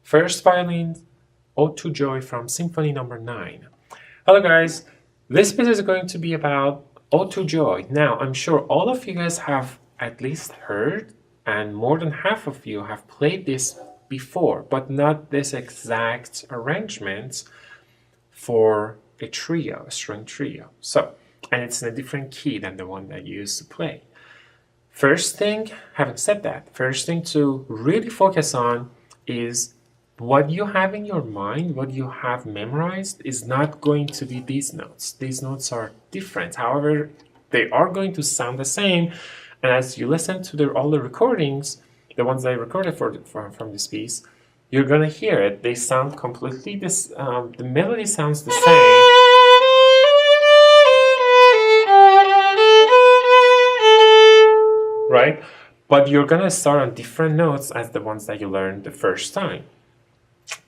First violin, Ode to Joy from Symphony No. 9. Hello guys, this piece is going to be about Ode to Joy. Now, I'm sure all of you guys have at least heard, and more than half of you have played this before, but not this exact arrangement for a trio, a string trio. So, and it's in a different key than the one that you used to play. First thing, having said that, first thing to really focus on is what you have in your mind, what you have memorized, is not going to be these notes. These notes are different. However, they are going to sound the same. And as you listen to all the recordings, the ones I recorded from this piece, you're going to hear it. They sound completely this. The melody sounds the same. Right? But you're going to start on different notes as the ones that you learned the first time.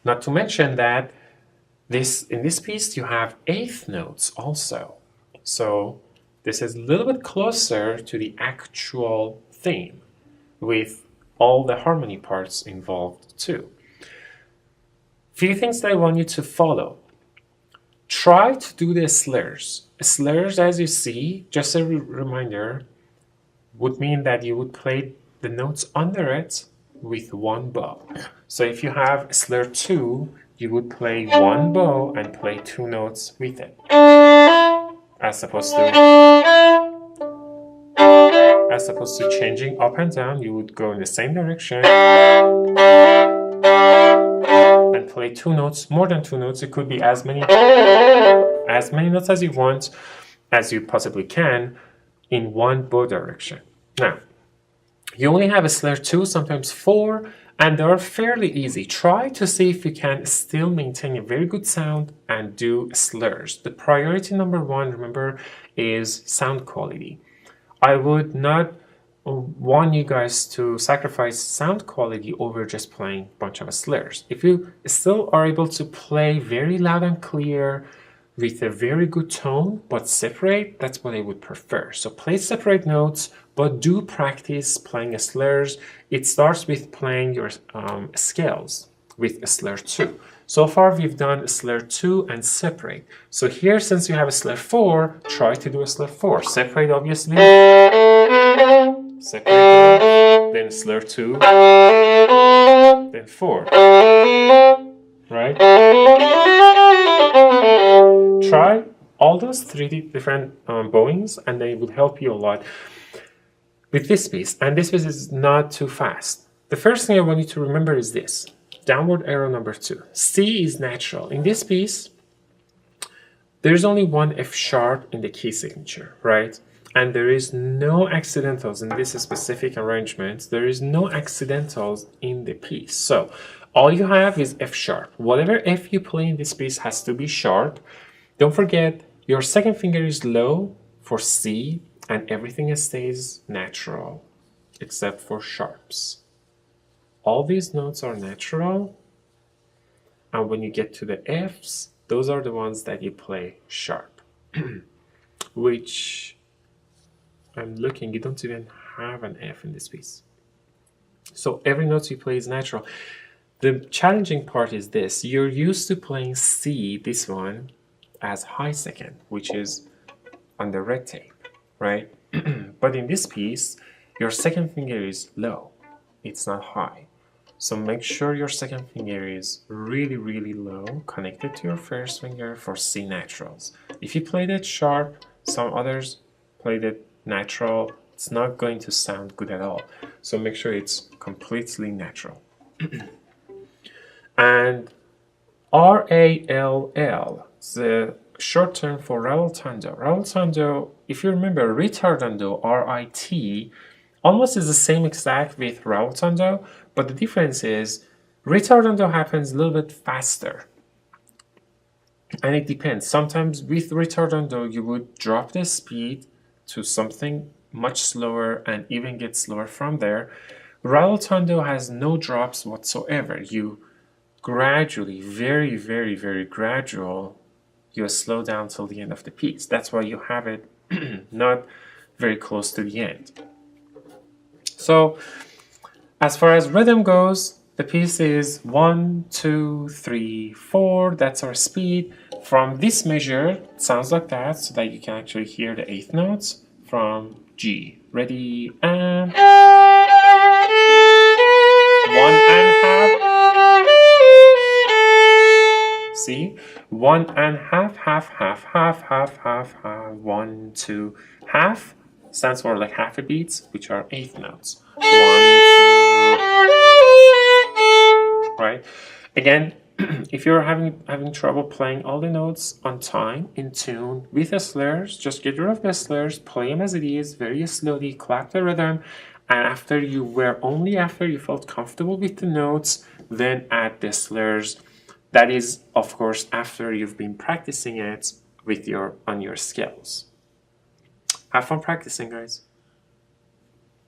Not to mention that in this piece you have eighth notes also. So this is a little bit closer to the actual theme with all the harmony parts involved too. Few things that I want you to follow. Try to do the slurs. Slurs, as you see, just a reminder, would mean that you would play the notes under it with one bow. So if you have slur 2, you would play one bow and play 2 notes with it. As opposed to changing up and down, you would go in the same direction and play 2 notes, more than 2 notes. It could be as many notes as you want, as you possibly can, in one bow direction. Now, you only have a slur 2, sometimes 4, and they are fairly easy. Try to see if you can still maintain a very good sound and do slurs. The priority number 1, remember, is sound quality. I would not want you guys to sacrifice sound quality over just playing a bunch of slurs. If you still are able to play very loud and clear with a very good tone, but separate, that's what I would prefer. So play separate notes, but do practice playing slurs. It starts with playing your scales with a slur 2. So far we've done a slur 2 and separate. So here, since you have a slur 4, try to do a slur 4. Separate, obviously. Separate, then slur 2, then 4. Right? Try all those 3 different bowings, and they will help you a lot with this piece. And this piece is not too fast. The first thing I want you to remember is this. Downward arrow number 2. C is natural. In this piece, there's only one F sharp in the key signature, right? And there is no accidentals in this specific arrangement. There is no accidentals in the piece. So all you have is F sharp. Whatever F you play in this piece has to be sharp. Don't forget, your second finger is low for C, and everything stays natural except for sharps. All these notes are natural, and when you get to the Fs, those are the ones that you play sharp. Which, I'm looking, you don't even have an F in this piece. So every note you play is natural. The challenging part is this. You're used to playing C, this one, as high second, which is on the red tape, right? But in this piece, your second finger is low. It's not high. So make sure your second finger is really, really low, connected to your first finger for C naturals. If you played it sharp, some others played it natural, it's not going to sound good at all. So make sure it's completely natural. And R-A-L-L, the short term for rallentando. Rallentando, if you remember, ritardando, R-I-T, almost is the same exact with rallentando, but the difference is retardando happens a little bit faster. And it depends. Sometimes with retardando, you would drop the speed to something much slower and even get slower from there. Rallentando has no drops whatsoever. You gradually, very, very, very gradual, you slow down till the end of the piece. That's why you have it not very close to the end. So as far as rhythm goes, the piece is 1, 2, 3, 4. That's our speed. From this measure, it sounds like that, so that you can actually hear the eighth notes from G. Ready, and 1.5. See? 1.5, half, half, half, half, half, half. 1, 2, half stands for like half a beats, which are eighth notes. 1, 2. Right? Again, if you're having trouble playing all the notes on time, in tune, with the slurs, just get rid of the slurs, play them as it is, very slowly, clap the rhythm, and only after you felt comfortable with the notes, then add the slurs. That is, of course, after you've been practicing it on your scales. Have fun practicing, guys.